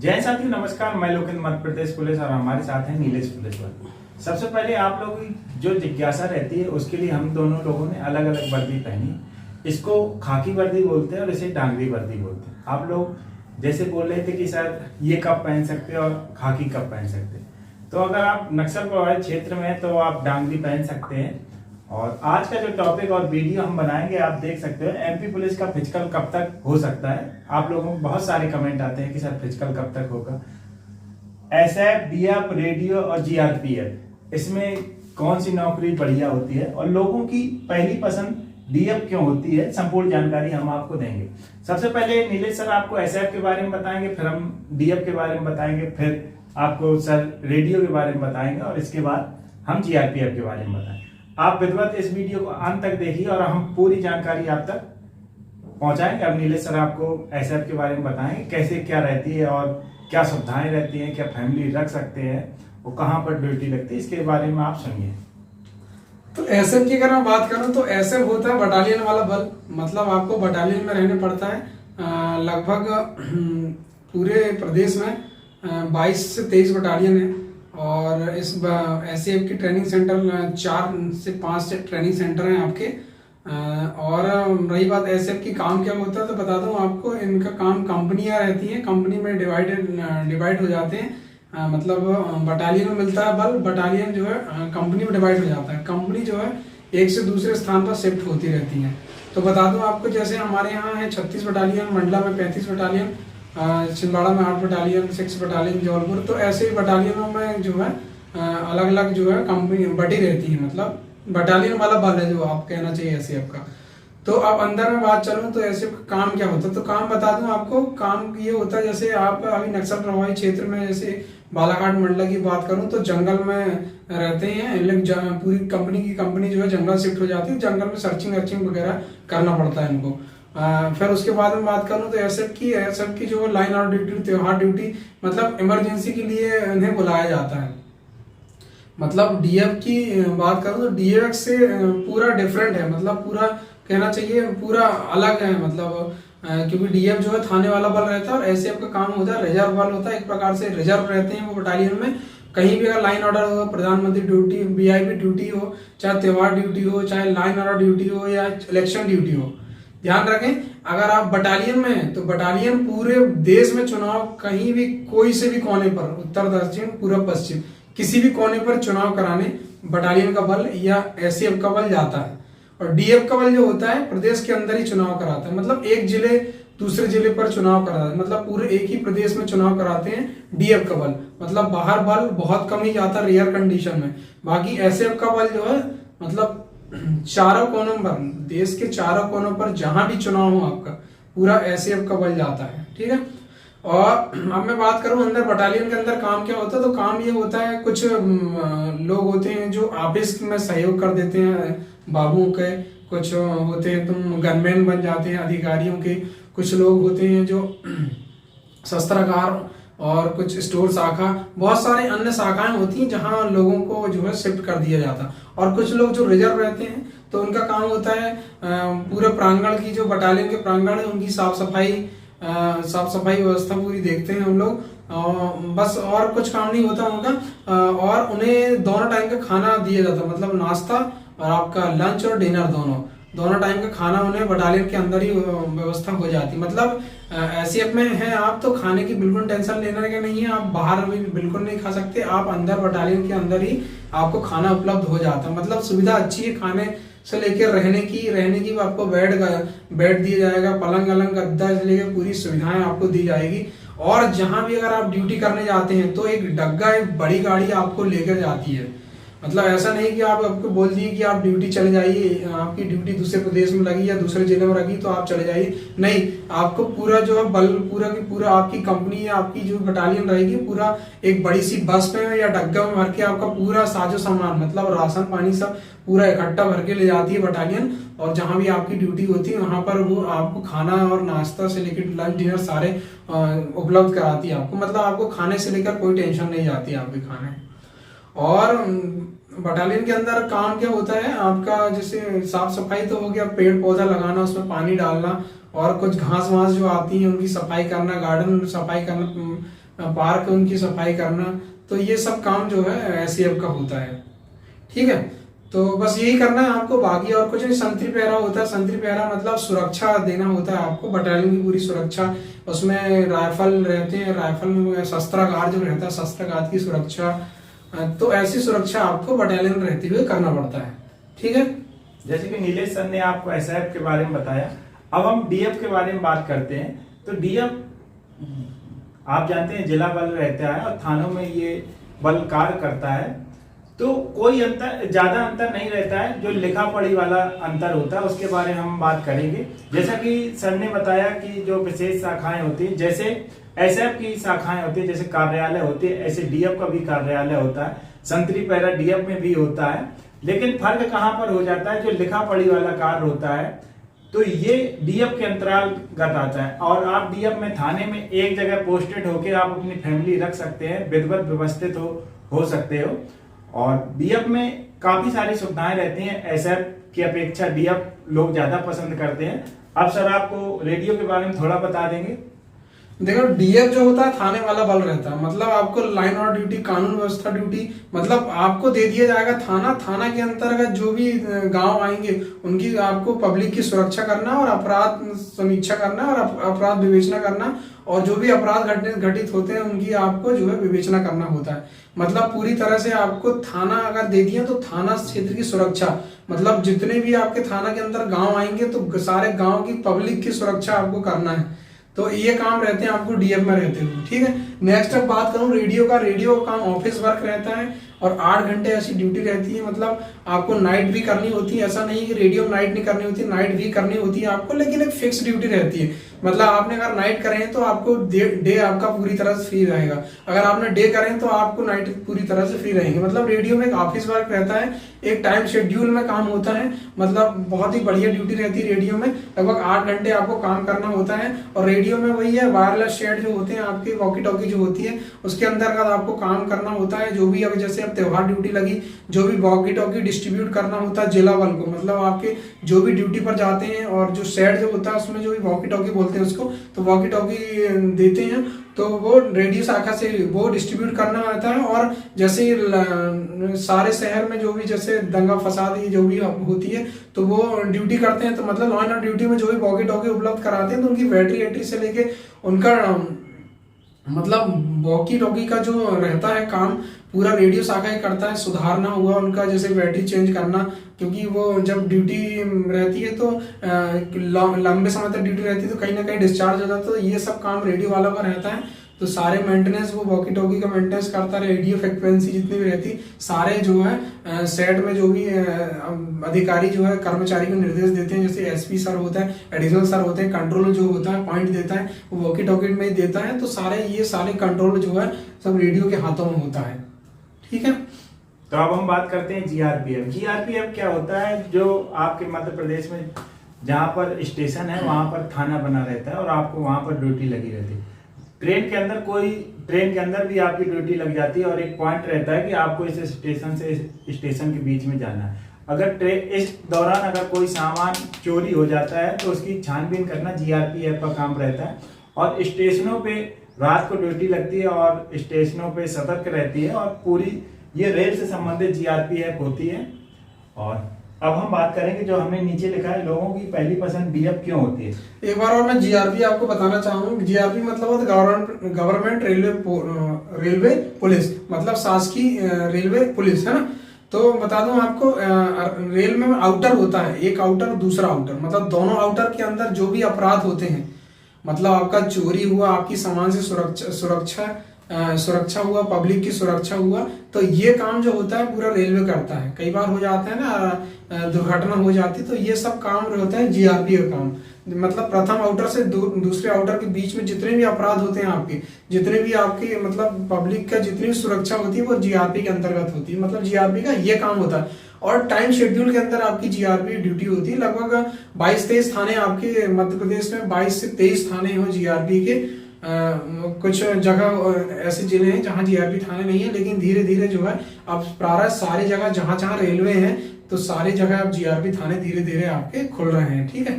जय साथियों, नमस्कार। मैं लोकेंद्र, मध्य प्रदेश पुलिस, और हमारे साथ हैं नीलेश पुलिस वाले। सबसे पहले आप लोगों की जो जिज्ञासा रहती है उसके लिए हम दोनों लोगों ने अलग अलग वर्दी पहनी। इसको खाकी वर्दी बोलते हैं और इसे डांगरी वर्दी बोलते हैं। आप लोग जैसे बोल रहे थे कि सर ये कब पहन सकते हैं और खाकी कब पहन सकते हैं, तो अगर आप नक्सल प्रभावित क्षेत्र में हैं तो आप डांगरी पहन सकते हैं। और आज का जो टॉपिक और वीडियो हम बनाएंगे, आप देख सकते हो, एमपी पुलिस का फिजिकल कब तक हो सकता है। आप लोगों को बहुत सारे कमेंट आते हैं कि सर फिजिकल कब तक होगा। एसएफ, बीएफ, रेडियो और जीआरपीएफ, इसमें कौन सी नौकरी बढ़िया होती है और लोगों की पहली पसंद डीएफ क्यों होती है, संपूर्ण जानकारी हम आपको देंगे। सबसे पहले नीलेश सर आपको एसएफ के बारे में बताएंगे, फिर हम डीएफ के बारे में बताएंगे, फिर आपको सर रेडियो के बारे में बताएंगे और इसके बाद हम जीआरपीएफ के बारे में बताएंगे। आप विधिवत इस वीडियो को अंत तक देखिए और हम पूरी जानकारी आप तक पहुंचाएंगे। अब नीलेश सर आपको एसएफ के बारे में बताएंगे, कैसे क्या रहती है और क्या सुविधाएं रहती हैं, क्या फैमिली रख सकते हैं, वो कहाँ पर ड्यूटी लगती है, इसके बारे में आप सुनिए। तो एसएफ की अगर मैं बात करूं तो एसएफ होता है बटालियन वाला बल। मतलब आपको बटालियन में रहने पड़ता है। लगभग पूरे प्रदेश में 22 से 23 बटालियन है और इस एसएफ की ट्रेनिंग सेंटर 4 से 5 ट्रेनिंग सेंटर हैं आपके। और रही बात एसएफ की काम क्या होता है तो बता दूं आपको, इनका काम कंपनियां रहती हैं, कंपनी में डिवाइड हो जाते हैं। मतलब बटालियन में मिलता है बल, बटालियन जो है कंपनी में डिवाइड हो जाता है। कंपनी जो है एक से दूसरे स्थान पर शिफ्ट होती रहती है। तो बता दूं आपको, जैसे हमारे यहाँ है 36 बटालियन, मंडला में 35 बटालियन, छिंदवाड़ा में 8 बटालियन, 6 बटालियन जौलपुर। तो ऐसे ही बटालियनों में जो है अलग अलग जो है कंपनी बटी रहती है। मतलब बटालियन वाला बल है जो आप कहना चाहिए एसएफ का। तो अब अंदर में बात चलूं तो एसएफ का काम क्या होता है, तो काम बता दूं आपको। काम ये होता है, जैसे आप अभी नक्सल प्रभावित क्षेत्र में, जैसे बालाघाट मंडला की बात करूं तो जंगल में रहते हैं। पूरी कंपनी जो है जंगल शिफ्ट हो जाती है। जंगल में सर्चिंग वगैरह करना पड़ता है इनको। फिर उसके बाद में बात करूं तो एसएफ की जो लाइन आउट ड्यूटी, त्योहार ड्यूटी, मतलब इमरजेंसी के लिए इन्हें बुलाया जाता है। मतलब डीएफ की बात करूं तो डीएफ से पूरा डिफरेंट है। मतलब पूरा कहना चाहिए पूरा अलग है। मतलब क्योंकि डीएफ जो है थाने वाला बल रहता है और एसएफ का काम होता है रिजर्व बल होता है। एक प्रकार से रिजर्व रहते हैं वो बटालियन में। कहीं भी अगर लाइन ऑर्डर हो, प्रधानमंत्री ड्यूटी, वीआईपी ड्यूटी हो, चाहे त्योहार ड्यूटी हो, चाहे लाइन ऑर्डर ड्यूटी हो या इलेक्शन ड्यूटी हो, ध्यान रखें अगर आप बटालियन में हैं तो बटालियन पूरे देश में चुनाव, कहीं भी कोई से भी कोने पर, उत्तर दक्षिण पूर्व पश्चिम किसी भी कोने पर चुनाव कराने बटालियन का बल या एसएफ का बल जाता है। और डीएफ का बल जो होता है प्रदेश के अंदर ही चुनाव कराता है। मतलब एक जिले दूसरे जिले पर चुनाव कराता है। मतलब पूरे एक ही प्रदेश में चुनाव कराते हैं डीएफ का बल। मतलब बाहर बल बहुत कम ही जाता है रेयर कंडीशन में। बाकी एसएफ का बल जो है मतलब चारों कोनों पर, देश के चारों कोनों पर जहां भी चुनाव हो आपका, पूरा एसएफ का बल जाता है। ठीक है। और अब मैं बात करूं अंदर बटालियन के अंदर काम क्या होता है, तो काम ये होता है, कुछ लोग होते हैं जो ऑफिस में सहयोग कर देते हैं बाबुओं के, कुछ होते हैं तुम गनमैन बन जाते हैं अधिकारियों के, कुछ लोग होते हैं जो शस्त्रागार और कुछ स्टोर शाखा, बहुत सारे अन्य शाखाएं होती हैं जहां लोगों को जो है शिफ्ट कर दिया जाता है। और कुछ लोग जो रिजर्व रहते हैं तो उनका काम होता है पूरे प्रांगण की, जो बटालियन के प्रांगण है उनकी साफ सफाई व्यवस्था पूरी देखते हैं हम लोग। बस और कुछ काम नहीं होता उनका। और उन्हें दोनों टाइम का खाना दिया जाता है। मतलब नाश्ता और आपका लंच और डिनर दोनों टाइम का खाना उन्हें बटालियन के अंदर ही व्यवस्था हो जाती है। मतलब एसएफ में हैं आप तो खाने की बिल्कुल टेंशन लेने का नहीं है। आप बाहर भी बिल्कुल नहीं खा सकते, आप अंदर बटालियन के अंदर ही आपको खाना उपलब्ध हो जाता है। मतलब सुविधा अच्छी है खाने से लेकर रहने की आपको बेड दिया जाएगा, पलंग अलंग गद्दा से लेकर पूरी सुविधाएं आपको दी जाएगी। और जहां भी अगर आप ड्यूटी करने जाते हैं तो एक डग्गा, एक बड़ी गाड़ी आपको लेकर जाती है। मतलब ऐसा नहीं कि आप आपको बोल दिए कि आप ड्यूटी चले जाइए, आपकी ड्यूटी दूसरे प्रदेश में लगी या दूसरे जिले में लगी तो आप चले जाइए, नहीं, आपको पूरा जो है बल पूरा की पूरा आपकी कंपनी या आपकी जो बटालियन रहेगी पूरा एक बड़ी सी बस में या डग्गा में भर के आपका पूरा साजो सामान, मतलब राशन पानी सब पूरा इकट्ठा भर के ले जाती है बटालियन। और जहां भी आपकी ड्यूटी होती है वहां पर वो आपको खाना और नाश्ता से लेकर लंच डिनर सारे उपलब्ध कराती है आपको। मतलब आपको खाने से लेकर कोई टेंशन नहीं जाती आपके खाने। और बटालियन के अंदर काम क्या होता है आपका, जैसे साफ सफाई तो हो गया, पेड़ पौधा लगाना, उसमें पानी डालना, और कुछ घास वास जो आती है उनकी सफाई करना, गार्डन सफाई करना, पार्क उनकी सफाई करना, तो ये सब काम जो है SCF का होता है। ठीक है, तो बस यही करना है आपको, बाकी और कुछ नहीं। संतरी पहरा होता है, संतरी पहरा मतलब सुरक्षा देना होता है आपको, बटालियन की पूरी सुरक्षा। उसमें राइफल रहते हैं, राइफल में शस्त्रागार जो रहता है, शस्त्रागार की सुरक्षा, तो ऐसी सुरक्षा आपको बटालियन रहते हुए करना पड़ता है। ठीक है, जैसे कि नीलेश सर ने आपको SIF के बारे में बताया, अब हम DF के बारे में बात करते हैं। तो DF आप जानते हैं जिला बल रहता है और थानों में ये बल कार्य करता है, तो कोई ज्यादा अंतर नहीं रहता है। जो लिखा पढ़ी वाला अंतर होता है उसके बारे में हम बात करेंगे। जैसा कि सर ने बताया कि जो विशेष शाखाएं होती हैं, जैसे SIF की शाखाएं होती है, जैसे कार्यालय होती है, ऐसे DF का भी कार्यालय होता है। संतरी पैरा DF में भी होता है, लेकिन फर्क कहाँ पर हो जाता है, जो लिखा पढ़ी वाला कार्य होता है तो ये DF के अंतर्गत आता है। और आप DF में थाने में एक जगह पोस्टेड होकर आप अपनी फैमिली रख सकते हैं, विधिवत व्यवस्थित हो सकते हो। और DF में काफी सारी सुविधाएं रहती हैं, SIF की अपेक्षा DF लोग ज्यादा पसंद करते हैं। अब सर आपको रेडियो के बारे में थोड़ा बता देंगे। देखो DF जो होता है थाने वाला बल रहता है, मतलब आपको लाइन ऑर्डर ड्यूटी, कानून व्यवस्था ड्यूटी, मतलब आपको दे दिया जाएगा थाना। थाना के अंतर्गत जो भी गांव आएंगे उनकी आपको पब्लिक की सुरक्षा करना और अपराध समीक्षा करना और अपराध विवेचना करना, और जो भी अपराध घटित होते हैं उनकी आपको जो है विवेचना करना होता है। मतलब पूरी तरह से आपको थाना अगर दे दिया तो थाना क्षेत्र की सुरक्षा, मतलब जितने भी आपके थाना के अंदर गांव आएंगे तो सारे गांव की पब्लिक की सुरक्षा आपको करना है। तो ये काम रहते हैं आपको DF में रहते हुए। ठीक है, नेक्स्ट अब बात करूं रेडियो का। रेडियो का काम ऑफिस वर्क रहता है और 8 घंटे ऐसी ड्यूटी रहती है। मतलब आपको नाइट भी करनी होती है, ऐसा नहीं कि रेडियो में नाइट नहीं करनी होती, नाइट भी करनी होती है आपको, लेकिन एक फिक्स ड्यूटी रहती है। मतलब आपने अगर नाइट करें तो आपको डे आपका पूरी तरह से फ्री रहेगा, अगर आपने डे करें तो आपको नाइट पूरी तरह से फ्री रहेंगे। मतलब रेडियो में एक ऑफिस वर्क रहता है, एक टाइम शेड्यूल में काम होता है, मतलब बहुत ही बढ़िया ड्यूटी रहती है रेडियो में। लगभग 8 घंटे आपको काम करना होता है। और रेडियो में वही है, वायरलेस शेड जो होते हैं आपके, वॉकी टॉकी जो होती है, उसके अंतर्गत आपको काम करना होता है। जो भी अब जैसे अब त्योहार ड्यूटी लगी, जो भी वॉकी टॉकी डिस्ट्रीब्यूट करना होता है जिला बल को, मतलब आपके जो भी ड्यूटी पर जाते हैं और जो शेड जो होता है उसमें जो भी वॉकी टॉकी बोलते हैं उसको, तो वॉकी टॉकी देते हैं, तो वो रेडियो शाखा से वो डिस्ट्रीब्यूट करना रहता है। और जैसे सारे शहर में जो भी जैसे दंगा फसाद जो भी होती है तो वो ड्यूटी करते हैं, तो मतलब लॉ एंड ऑर्डर ड्यूटी में जो भी वॉकी टॉकी उपलब्ध कराते हैं तो उनकी बैटरी से लेके उनका मतलब वॉकी टॉकी का जो रहता है काम पूरा रेडियो शाखा ही करता है। सुधारना हुआ उनका, जैसे बैटरी चेंज करना, क्योंकि वो जब ड्यूटी रहती है तो लंबे समय तक ड्यूटी रहती है तो कहीं ना कहीं डिस्चार्ज हो जाता है, तो ये सब काम रेडियो वालों का रहता है। तो सारे मेंटेनेंस वो वॉकी टॉकी का मेंटेनेंस करता है। रेडियो फ्रिक्वेंसी जितनी भी रहती सारे जो है सेट में जो भी अधिकारी जो है कर्मचारी को निर्देश देते हैं, जैसे SP सर होता है, एडिशनल सर होते हैं, कंट्रोल जो होता है पॉइंट देता है वो वॉकी टॉकी में ही देता है। तो ये सारे कंट्रोल जो है सब रेडियो के हाथों में होता है। ठीक है, तो अब हम बात करते हैं GRPF क्या होता है। जो आपके मध्य प्रदेश में जहाँ पर स्टेशन है वहां पर थाना बना रहता है और आपको वहां पर ड्यूटी लगी रहती है। ट्रेन के अंदर भी आपकी ड्यूटी लग जाती है और एक पॉइंट रहता है कि आपको इस स्टेशन से इस स्टेशन के बीच में जाना है। अगर इस दौरान अगर कोई सामान चोरी हो जाता है तो उसकी छानबीन करना GRPF का काम रहता है। और स्टेशनों पे रात को ड्यूटी लगती है और स्टेशनों पे सतर्क रहती है और पूरी ये रेल से संबंधित GRPF होती है। और अब हम बात करेंगे जो हमने नीचे लिखा है, लोगों की पहली पसंद DF क्यों होती है। एक बार और मैं GRP आपको बताना चाहूंगा। GRP मतलब गवर्नमेंट रेलवे पुलिस, मतलब शासकीय रेलवे पुलिस है ना। तो बता दूं आपको, रेल में आउटर होता है, एक आउटर दूसरा आउटर, मतलब दोनों आउटर के अंदर जो भी अपराध होते हैं, मतलब आपका चोरी हुआ, आपकी सामान से सुरक्षा हुआ, पब्लिक की सुरक्षा हुआ, तो ये काम जो होता है पूरा रेलवे करता है। कई बार हो जाता है ना दुर्घटना हो जाती है, तो ये सब काम होता है GRP का काम। मतलब प्रथम आउटर से दूसरे आउटर के बीच में जितने भी अपराध होते हैं आपके, जितने भी आपके मतलब पब्लिक का जितनी भी सुरक्षा होती है वो GRP के अंतर्गत होती है। मतलब GRP का ये काम होता है। और टाइम शेड्यूल के अंदर आपकी GRP ड्यूटी होती है। लगभग 22-23 थाने आपके मध्य प्रदेश में, 22 से 23 थाने हो GRP के। कुछ जगह ऐसे जिले हैं जहाँ GRP थाने नहीं है, लेकिन धीरे धीरे जो है अब प्रारंभ सारी जगह जहाँ जहाँ रेलवे है तो सारी जगह अब GRP थाने धीरे धीरे आपके खुल रहे हैं। ठीक है,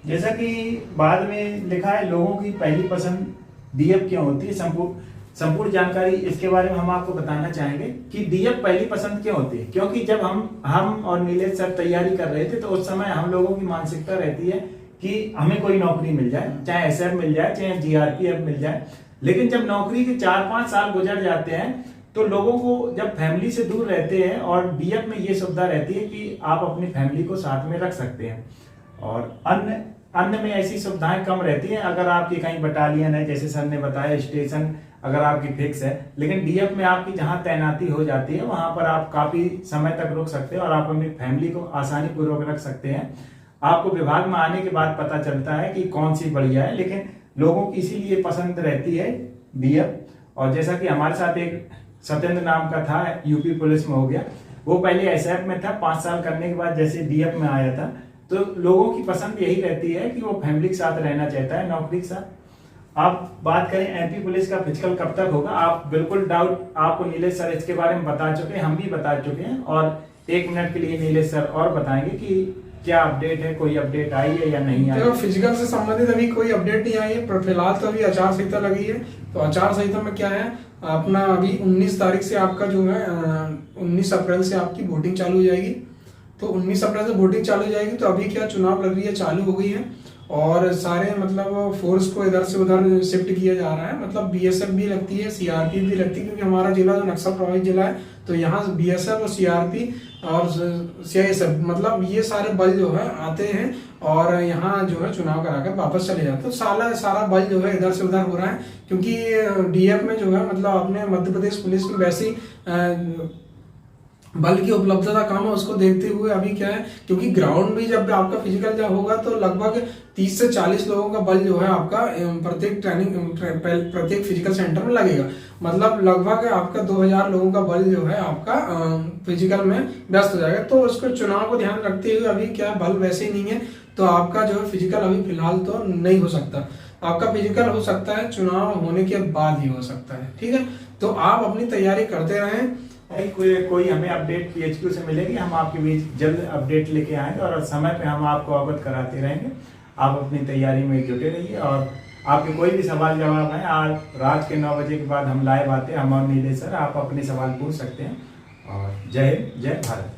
जैसा कि बाद में लिखा है, लोगों की पहली पसंद DF क्यों होती है। संपूर्ण जानकारी इसके बारे में हम आपको बताना चाहेंगे कि डीएफ पहली पसंद क्यों होती है। क्योंकि जब हम और नीलेश सर तैयारी कर रहे थे तो उस समय हम लोगों की मानसिकता रहती है कि हमें कोई नौकरी मिल जाए, चाहे एसएफ मिल जाए, चाहे जीआरपीएफ मिल जाए। लेकिन जब नौकरी के 4-5 साल गुजर जाते हैं तो लोगों को जब फैमिली से दूर रहते हैं और डीएफ में ये सुविधा रहती है कि आप अपनी फैमिली को साथ में रख सकते हैं। और अन्य में ऐसी सुविधाएं कम रहती हैं। अगर आपकी कहीं बटालियन है, जैसे सर ने बताया, स्टेशन अगर आपकी फिक्स है, लेकिन डीएफ में आपकी जहां तैनाती हो जाती है वहां पर आप काफी समय तक रुक सकते हैं और आप अपनी फैमिली को आसानी पूर्वक रख सकते हैं। आपको विभाग में आने के बाद पता चलता है कि कौन सी बढ़िया है, लेकिन लोगों की इसीलिए पसंद रहती है डीएफ। और जैसा कि हमारे साथ एक सत्येंद्र नाम का था, यूपी पुलिस में हो गया, वो पहले एसएफ में था, 5 साल करने के बाद जैसे डीएफ में आया था। तो लोगों की पसंद यही रहती है कि वो फैमिली के साथ रहना चाहता है, नौकरी के साथ। आप बात करें एमपी पुलिस का फिजिकल कब तक होगा, आप बिल्कुल डाउट, आपको नीलेश सर इसके बारे में बता चुके हैं, हम भी बता चुके हैं। और 1 मिनट के लिए नीलेश सर और बताएंगे कि क्या अपडेट है, कोई अपडेट आई है या नहीं आई। देखो, फिजिकल से संबंधित अभी कोई अपडेट नहीं आई है, पर फिलहाल तो अभी आचार संहिता लगी है। तो आचार संहिता में क्या है, अपना अभी 19 तारीख से आपका जो है 19 अप्रैल से आपकी वोटिंग चालू हो जाएगी। तो 19 अप्रैल से वोटिंग चालू हो जाएगी। तो अभी क्या चुनाव प्रक्रिया चालू हो गई है और सारे मतलब फोर्स को इधर से उधर शिफ्ट किया जा रहा है। मतलब बीएसएफ भी लगती है, सीआरपी भी लगती है, क्योंकि हमारा जिला जो नक्सल प्रभावित जिला है, तो यहाँ बीएसएफ और सीआरपी और सीआईएसएफ, मतलब ये सारे बल जो है आते हैं और यहाँ जो है चुनाव कराकर वापस चले जाते हैं। तो सारा बल जो है इधर से उधर हो रहा है, क्योंकि डीएफ में जो है मतलब अपने मध्य प्रदेश पुलिस की वैसी बल की उपलब्धता कम है, उसको देखते हुए अभी क्या है, क्योंकि ग्राउंड भी जब आपका फिजिकल जब होगा तो लगभग 30 से 40 लोगों का बल जो है आपका प्रत्येक फिजिकल सेंटर में लगेगा। मतलब लगभग आपका 2000 लोगों का बल जो है आपका फिजिकल में व्यस्त हो जाएगा। तो उसको चुनाव को ध्यान रखते हुए अभी क्या बल वैसे ही नहीं है, तो आपका जो है फिजिकल अभी फिलहाल तो नहीं हो सकता। आपका फिजिकल हो सकता है चुनाव होने के बाद ही हो सकता है, ठीक है। तो आप अपनी तैयारी करते रहें। कोई हमें अपडेट पीएचक्यू से मिलेगी, हम आपके बीच जल्द अपडेट लेके आएंगे और समय पे हम आपको अवगत कराते रहेंगे। आप अपनी तैयारी में जुटे रहिए और आपके कोई भी सवाल जवाब है, आज रात के 9 बजे के बाद हम लाइव आते हैं, हम और नीलेश सर, आप अपने सवाल पूछ सकते हैं। और जय हिंद, जय भारत।